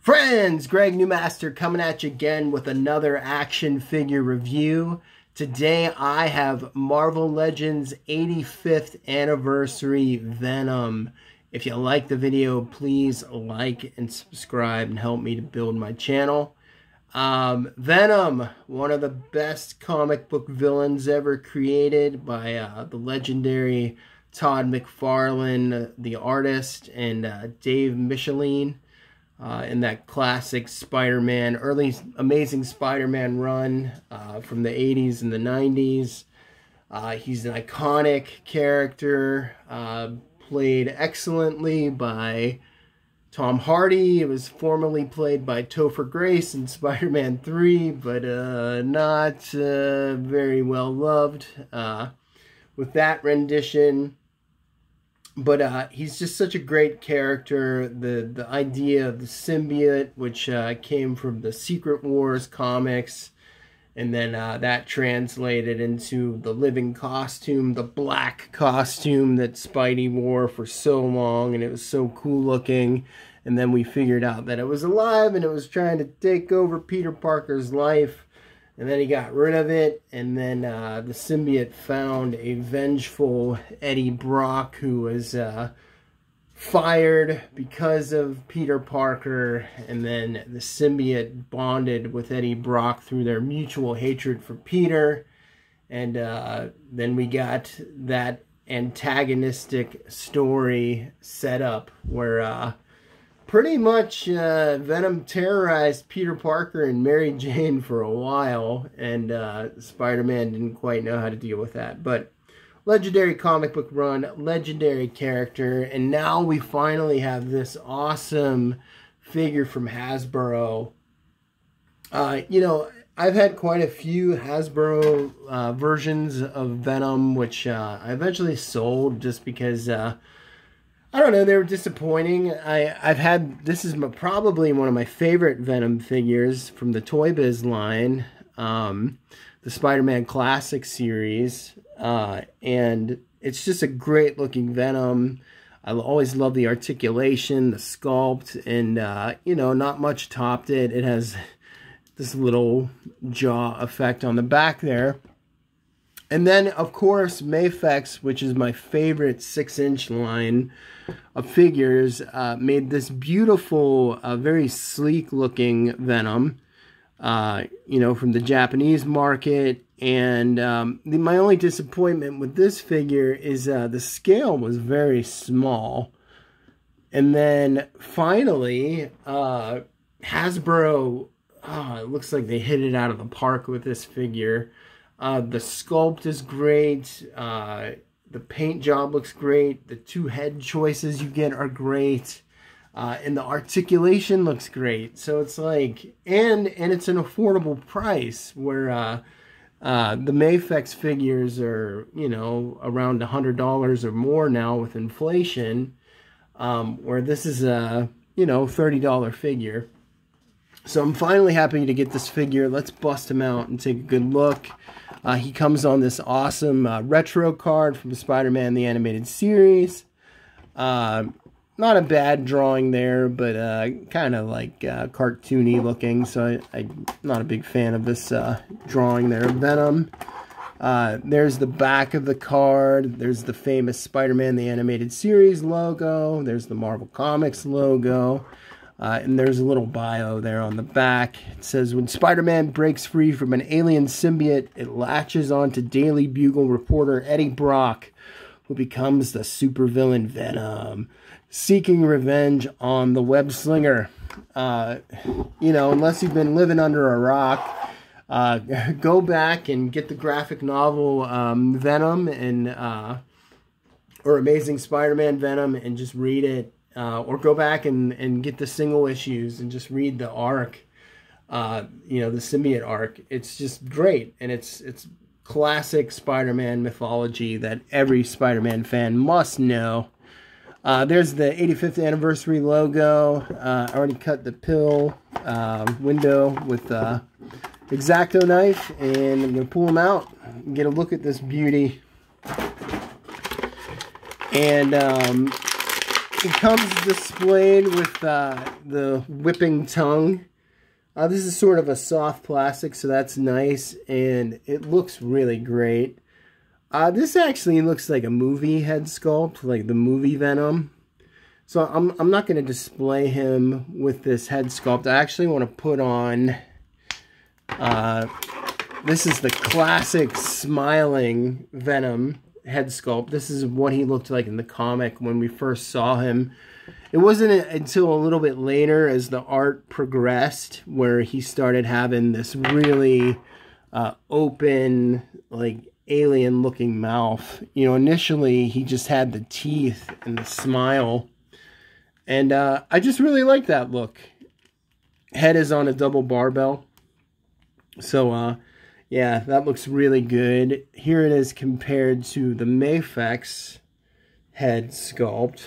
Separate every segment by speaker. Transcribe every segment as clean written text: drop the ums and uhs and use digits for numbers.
Speaker 1: Friends, Greg Newmaster coming at you again with another action figure review. Today I have Marvel Legends 85th Anniversary Venom. If you like the video, please like and subscribe and help me to build my channel. Venom, one of the best comic book villains ever created by the legendary Todd McFarlane, the artist, and Dave Michelin. In that classic Spider-Man, early Amazing Spider-Man run from the 80s and the 90s. He's an iconic character, played excellently by Tom Hardy. It was formerly played by Topher Grace in Spider-Man 3, but not very well loved with that rendition. But he's just such a great character. The idea of the symbiote, which came from the Secret Wars comics, and then that translated into the living costume, the black costume that Spidey wore for so long, and it was so cool looking. And then we figured out that it was alive and it was trying to take over Peter Parker's life. And then he got rid of it, and then the symbiote found a vengeful Eddie Brock who was fired because of Peter Parker, and then the symbiote bonded with Eddie Brock through their mutual hatred for Peter, and then we got that antagonistic story set up where pretty much Venom terrorized Peter Parker and Mary Jane for a while, and Spider-Man didn't quite know how to deal with that. But legendary comic book run, legendary character, and now we finally have this awesome figure from Hasbro. You know, I've had quite a few Hasbro versions of Venom, which I eventually sold just because I don't know, they were disappointing. This is probably one of my favorite Venom figures from the Toy Biz line, the Spider-Man Classic series, and it's just a great looking Venom. I always love the articulation, the sculpt, and you know, not much topped it. It has this little jaw effect on the back there. And then, of course, Mafex, which is my favorite 6-inch line of figures, made this beautiful, very sleek-looking Venom, you know, from the Japanese market. And my only disappointment with this figure is the scale was very small. And then, finally, Hasbro, it looks like they hit it out of the park with this figure. The sculpt is great. The paint job looks great. The two head choices you get are great. And the articulation looks great. So it's like, and it's an affordable price, where the Mafex figures are, you know, around $100 or more now with inflation, where this is a, you know, $30 figure. So I'm finally happy to get this figure. Let's bust him out and take a good look. He comes on this awesome retro card from Spider-Man the Animated Series. Not a bad drawing there, but kind of like cartoony looking, so I'm not a big fan of this drawing there of Venom. There's the back of the card. There's the famous Spider-Man the Animated Series logo. There's the Marvel Comics logo. And there's a little bio there on the back. It says, when Spider-Man breaks free from an alien symbiote, it latches onto Daily Bugle reporter Eddie Brock, who becomes the supervillain Venom, seeking revenge on the web slinger. You know, unless you've been living under a rock, go back and get the graphic novel Venom and or Amazing Spider-Man Venom and just read it. Or go back and get the single issues and just read the arc, you know, the symbiote arc. It's just great, and it's classic Spider-Man mythology that every Spider-Man fan must know. There's the 85th anniversary logo. I already cut the pill window with the X-Acto knife, and I'm going to pull them out and get a look at this beauty. And It comes displayed with the whipping tongue. This is sort of a soft plastic, so that's nice, and it looks really great. This actually looks like a movie head sculpt, like the movie Venom. So I'm not going to display him with this head sculpt. I actually want to put on, this is the classic smiling Venom head sculpt. This is what he looked like in the comic when we first saw him. It wasn't until a little bit later as the art progressed where he started having this really open, like alien looking mouth. You know, initially he just had the teeth and the smile. And I just really like that look. Head is on a double barbell. So, yeah, that looks really good. Here it is compared to the Mafex head sculpt,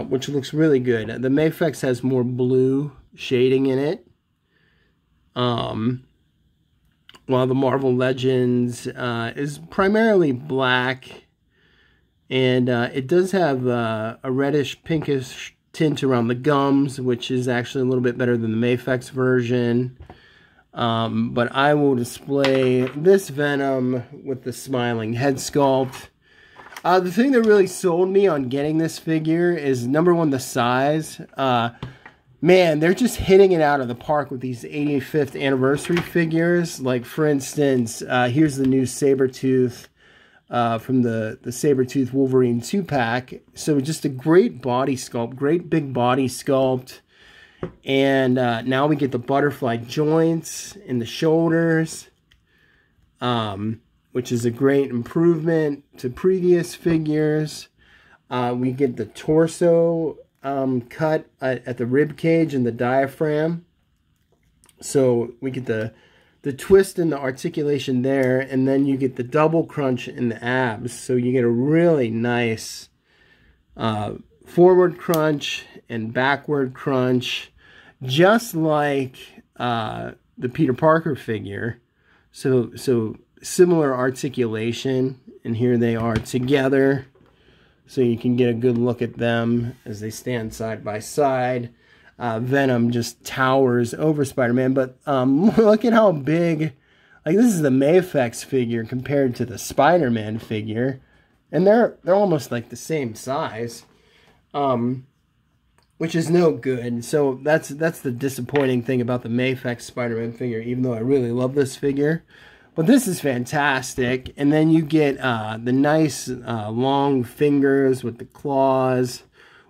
Speaker 1: which looks really good. The Mafex has more blue shading in it, while the Marvel Legends is primarily black, and it does have a reddish pinkish tint around the gums, which is actually a little bit better than the Mafex version. But I will display this Venom with the smiling head sculpt. The thing that really sold me on getting this figure is, number one, the size. Man, they're just hitting it out of the park with these 85th anniversary figures. Like, for instance, here's the new Sabretooth from the Sabretooth Wolverine 2-pack. So just a great body sculpt, great big body sculpt. And now we get the butterfly joints in the shoulders, which is a great improvement to previous figures. We get the torso cut at the rib cage and the diaphragm. So we get the twist and the articulation there, and then you get the double crunch in the abs. So you get a really nice forward crunch and backward crunch, just like the Peter Parker figure. So similar articulation, and here they are together, so you can get a good look at them as they stand side by side. Venom just towers over Spider-Man, but look at how big, like, this is the Mafex figure compared to the Spider-Man figure, and they're almost like the same size, which is no good. So that's the disappointing thing about the Mafex Spider-Man figure, even though I really love this figure. But this is fantastic. And then you get the nice long fingers with the claws,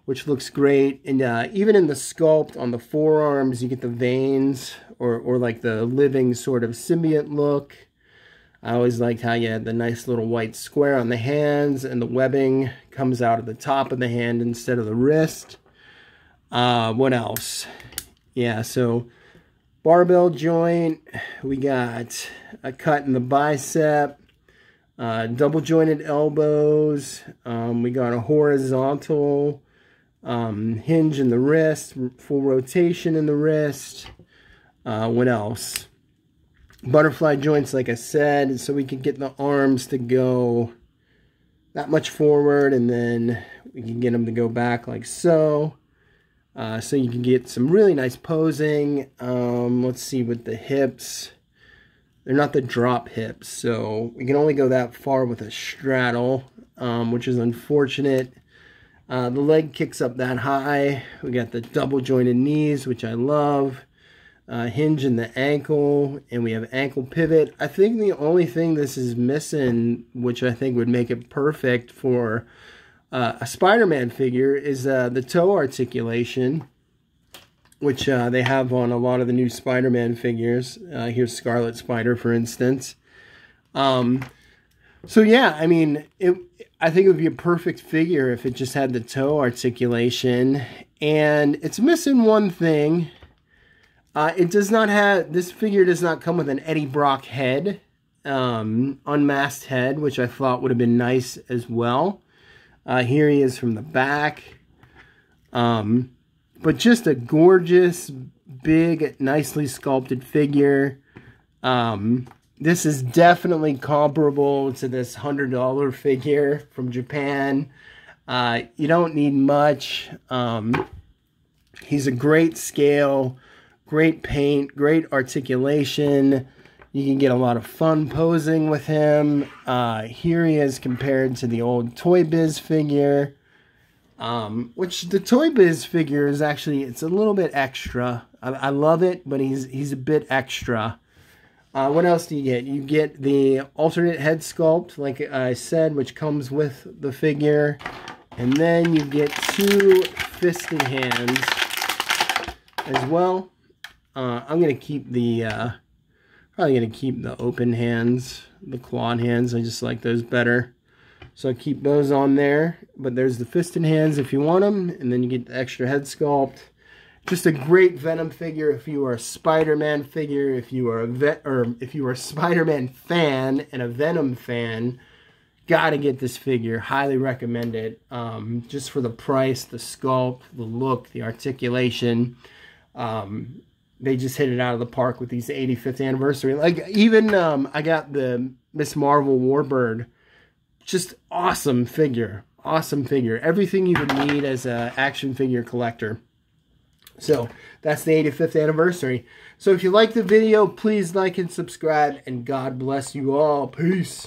Speaker 1: which looks great. And even in the sculpt on the forearms, you get the veins, or like the living sort of symbiote look. I always liked how you had the nice little white square on the hands, and the webbing comes out of the top of the hand instead of the wrist. What else? Yeah, so barbell joint, we got a cut in the bicep, double jointed elbows, we got a horizontal hinge in the wrist, full rotation in the wrist. What else? Butterfly joints, like I said, so we can get the arms to go that much forward, and then we can get them to go back like so. So you can get some really nice posing. Let's see, with the hips, they're not the drop hips, so we can only go that far with a straddle, which is unfortunate. The leg kicks up that high. We got the double jointed knees, which I love. Hinge in the ankle, and we have ankle pivot. I think the only thing this is missing, which I think would make it perfect for a Spider-Man figure, is the toe articulation, which they have on a lot of the new Spider-Man figures. Here's Scarlet Spider, for instance. So yeah, I mean, I think it would be a perfect figure if it just had the toe articulation, and it's missing one thing. It does not have, this figure does not come with an Eddie Brock head, unmasked head, which I thought would have been nice as well. Here he is from the back. But just a gorgeous, big, nicely sculpted figure. This is definitely comparable to this $100 figure from Japan. You don't need much. He's a great scale, great paint, great articulation. You can get a lot of fun posing with him. Here he is compared to the old Toy Biz figure, which the Toy Biz figure is actually, it's a little bit extra. I love it, but he's a bit extra. What else do you get? You get the alternate head sculpt, like I said, which comes with the figure. And then you get 2 fisted hands as well. I'm going to keep the, probably going to keep the open hands, the clawed hands. I just like those better. So I keep those on there. But there's the fisted hands if you want them. And then you get the extra head sculpt. Just a great Venom figure if you are a Spider-Man figure, if you are a Spider-Man fan and a Venom fan, gotta get this figure. Highly recommend it. Just for the price, the sculpt, the look, the articulation. They just hit it out of the park with these 85th anniversary. Like even I got the Miss Marvel Warbird. Just awesome figure. Awesome figure. Everything you would need as an action figure collector. So, that's the 85th anniversary. So, if you like the video, please like and subscribe, and God bless you all. Peace.